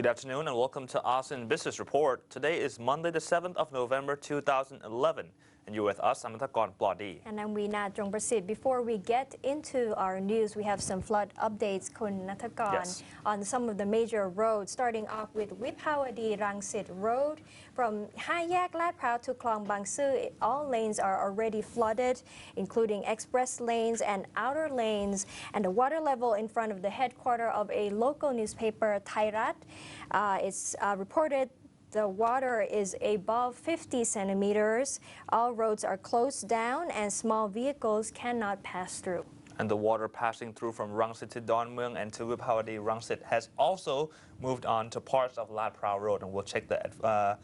Good afternoon and welcome to ASEAN Business Report. Today is Monday the 7th of November 2011 and you're with us, I'm Thakon Plodi. And I'm Weena Jongprasit. Before we get into our news, we have some flood updates, Kun Nathakan, on some of the major roads, starting off with Vipawadi Rangsit Road. From Hayak Lat Phraw to Klong Bang Su, all lanes are already flooded, including express lanes and outer lanes. And the water level in front of the headquarters of a local newspaper, Thairat, is reported the water is above 50 centimeters. All roads are closed down and small vehicles cannot pass through. And the water passing through from Rangsit to Don Mueang and to Vipawadi Rangsit has also moved on to parts of Lat Phraw Road, and we'll check the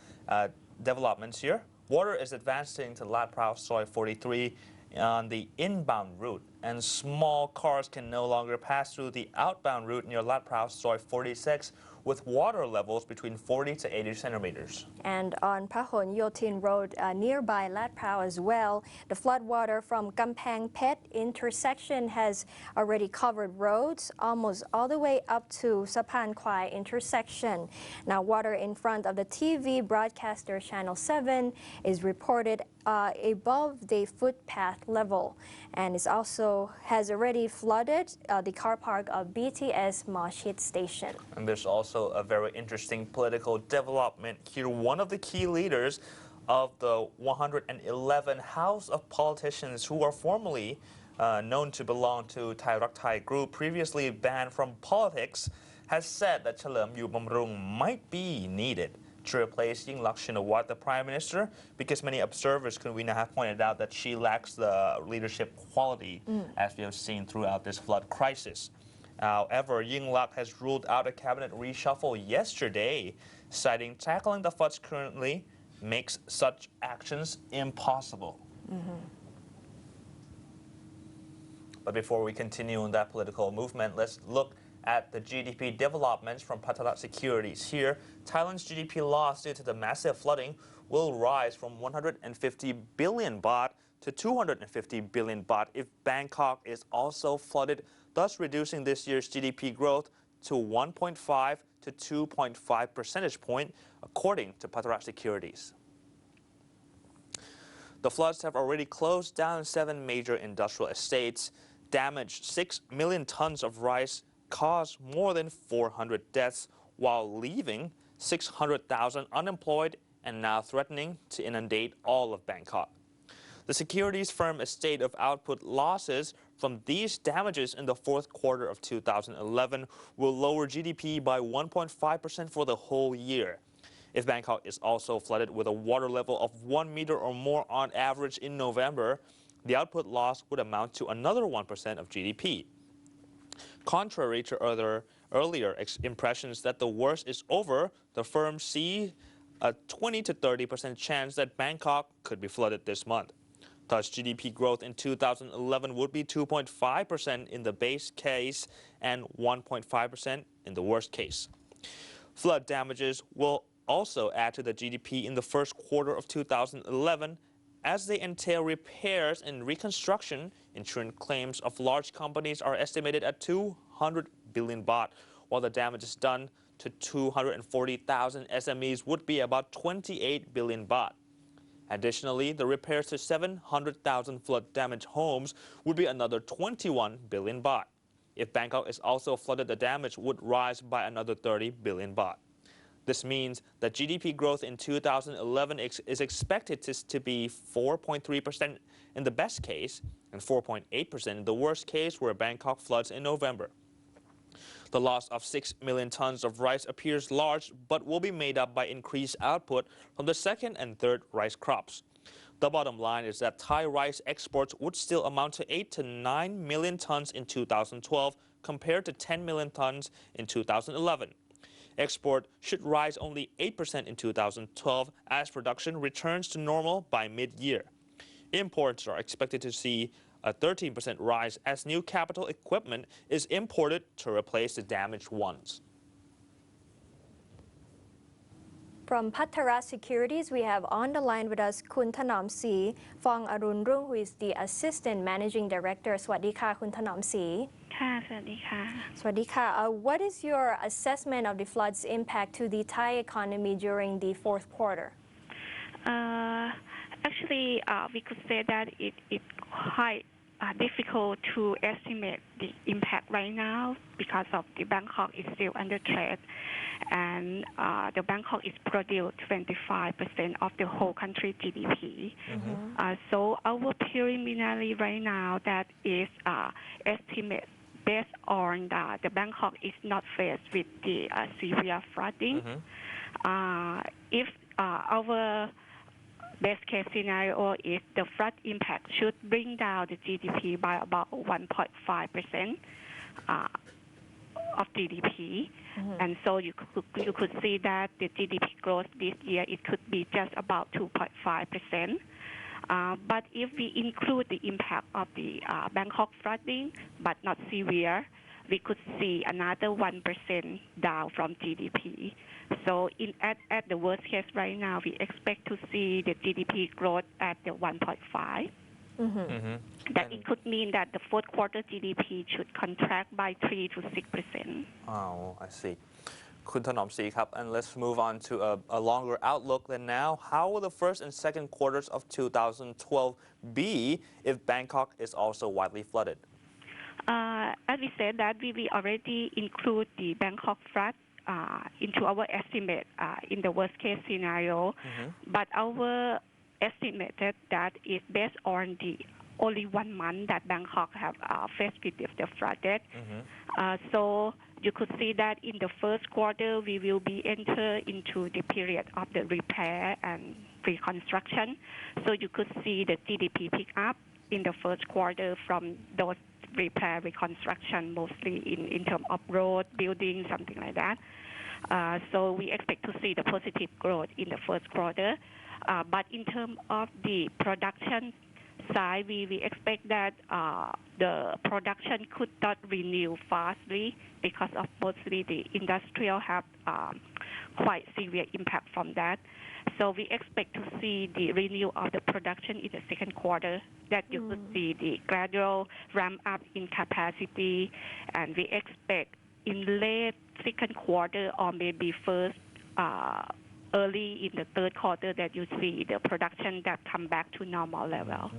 developments here. Water is advancing to Lat Phraw Soi 43 on the inbound route, and small cars can no longer pass through the outbound route near Lat Phraw Soi 46 with water levels between 40 to 80 centimeters. And on Pahon Yotin Road nearby Lat Phraw as well, the floodwater from Kampang Pet intersection has already covered roads almost all the way up to Sapan Kwai intersection. Now water in front of the TV broadcaster Channel 7 is reported above the footpath level, and it also has already flooded the car park of BTS Moshit Station. And there's also a very interesting political development here. One of the key leaders of the 111 House of Politicians who are formally known to belong to Thai Rak Thai group, previously banned from politics, has said that Chalerm Yu Bamrung might be needed to replace Yingluck Shinawatra, the Prime Minister, because many observers, Kunwina, have pointed out that she lacks the leadership quality, as we have seen throughout this flood crisis. However, Yingluck has ruled out a cabinet reshuffle yesterday, citing tackling the floods currently makes such actions impossible. But before we continue on that political movement, let's look at the GDP developments from Phatra Securities. Here, Thailand's GDP loss due to the massive flooding will rise from 150 billion baht to 250 billion baht if Bangkok is also flooded, thus reducing this year's GDP growth to 1.5 to 2.5 percentage point, according to Phatra Securities. The floods have already closed down 7 major industrial estates, damaged 6 million tons of rice, caused more than 400 deaths, while leaving 600,000 unemployed and now threatening to inundate all of Bangkok. The securities firm estate of output losses from these damages in the fourth quarter of 2011 will lower GDP by 1.5% for the whole year. If Bangkok is also flooded with a water level of 1 meter or more on average in November, the output loss would amount to another 1% of GDP. Contrary to earlier impressions that the worst is over, the firm sees a 20 to 30% chance that Bangkok could be flooded this month. Thus, GDP growth in 2011 would be 2.5% in the base case and 1.5% in the worst case. Flood damages will also add to the GDP in the first quarter of 2011 as they entail repairs and reconstruction. Insurance claims of large companies are estimated at 200 billion baht, while the damages done to 240,000 SMEs would be about 28 billion baht. Additionally, the repairs to 700,000 flood-damaged homes would be another 21 billion baht. If Bangkok is also flooded, the damage would rise by another 30 billion baht. This means that GDP growth in 2011 is expected to be 4.3% in the best case and 4.8% in the worst case where Bangkok floods in November. The loss of 6 million tons of rice appears large, but will be made up by increased output from the second and third rice crops. The bottom line is that Thai rice exports would still amount to 8 to 9 million tons in 2012 compared to 10 million tons in 2011. Export should rise only 8% in 2012 as production returns to normal by mid-year. Imports are expected to see a 13% rise as new capital equipment is imported to replace the damaged ones. From Phatra Securities, we have on the line with us Kun Thanomsri, Fong runrung, who is the Assistant Managing Director. สวัสดีค่ะ คุณ Thanomsri ค่ะสวัสดีค่ะ สวัสดีค่ะ What is your assessment of the flood's impact to the Thai economy during the fourth quarter? Actually, we could say that it's quite difficult to estimate the impact right now because of the Bangkok is still under threat, and the Bangkok is produce 25% of the whole country GDP. So our preliminary right now that is estimate based on the Bangkok is not faced with the severe flooding. If our best case scenario is the flood impact should bring down the GDP by about 1.5% of GDP. And so you could see that the GDP growth this year, it could be just about 2.5%. But if we include the impact of the Bangkok flooding, but not severe, we could see another 1% down from GDP. So at the worst case right now, we expect to see the GDP growth at the 1.5. That it could mean that the fourth quarter GDP should contract by 3 to 6%. Oh, I see. Kun Thanomsri, and let's move on to a longer outlook than now. How will the first and second quarters of 2012 be if Bangkok is also widely flooded? As we said that we already include the Bangkok flood into our estimate in the worst case scenario, but our estimated that is based on the only 1 month that Bangkok have faced with the flooded. So you could see that in the first quarter we will be enter into the period of the repair and reconstruction. So you could see the GDP pick up in the first quarter from those repair reconstruction, mostly in terms of road, building, something like that. So we expect to see the positive growth in the first quarter. But in terms of the production side, we expect that the production could not renew fastly because of mostly the industrial have quite severe impact from that. So we expect to see the renewal of the production in the second quarter, that you could see the gradual ramp up in capacity, and we expect in late second quarter or maybe first early in the third quarter that you see the production that come back to normal level.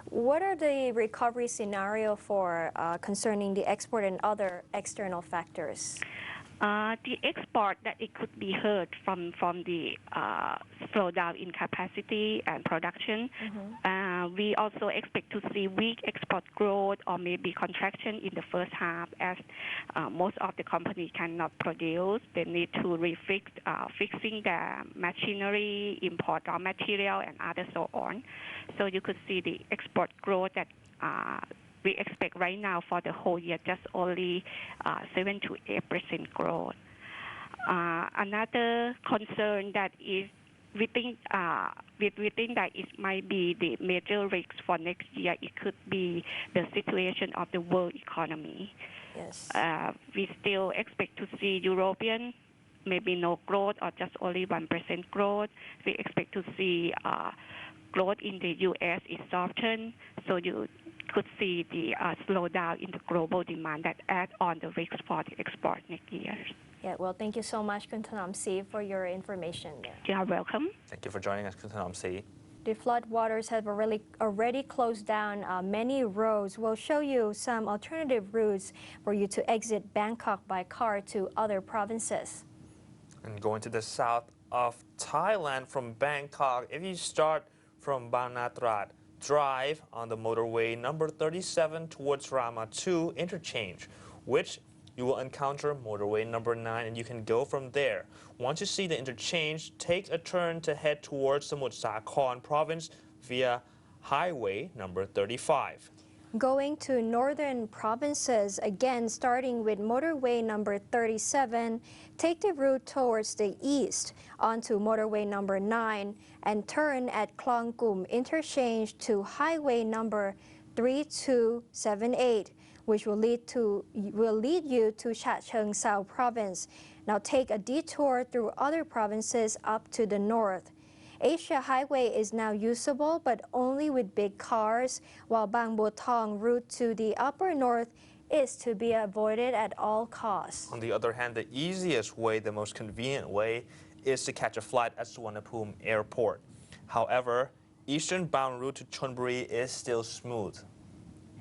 What are the recovery scenario for concerning the export and other external factors? The export that it could be hurt from the slowdown in capacity and production. We also expect to see weak export growth or maybe contraction in the first half, as most of the companies cannot produce. They need to fixing the machinery, import raw material, and other so on. So you could see the export growth that we expect right now for the whole year just only 7 to 8% growth. Another concern that is we think that it might be the major risk for next year. It could be the situation of the world economy. Yes. We still expect to see European maybe no growth or just only 1% growth. We expect to see growth in the U.S. is softened, so you could see the slowdown in the global demand that add on the risk for the export next year. Yeah, well, thank you so much, Kun Thanomsri, for your information there. You are welcome. Thank you for joining us, Kun Thanomsri. The flood waters have already closed down many roads. We'll show you some alternative routes for you to exit Bangkok by car to other provinces. And going to the south of Thailand from Bangkok, if you start from Bang Natrat, drive on the motorway number 37 towards Rama 2 interchange, which you will encounter motorway number 9, and you can go from there. Once you see the interchange, take a turn to head towards Samut Sakhon province via highway number 35. Going to northern provinces, again starting with motorway number 37, take the route towards the east onto motorway number 9 and turn at Klong Kum interchange to highway number 3278. which will lead you to Chacheongseao province. Now take a detour through other provinces up to the north. Asia Highway is now usable, but only with big cars, while Bang Bo Thong route to the upper north is to be avoided at all costs. On the other hand, the easiest way, the most convenient way, is to catch a flight at Suvarnabhumi Airport. However, eastern bound route to Chonburi is still smooth.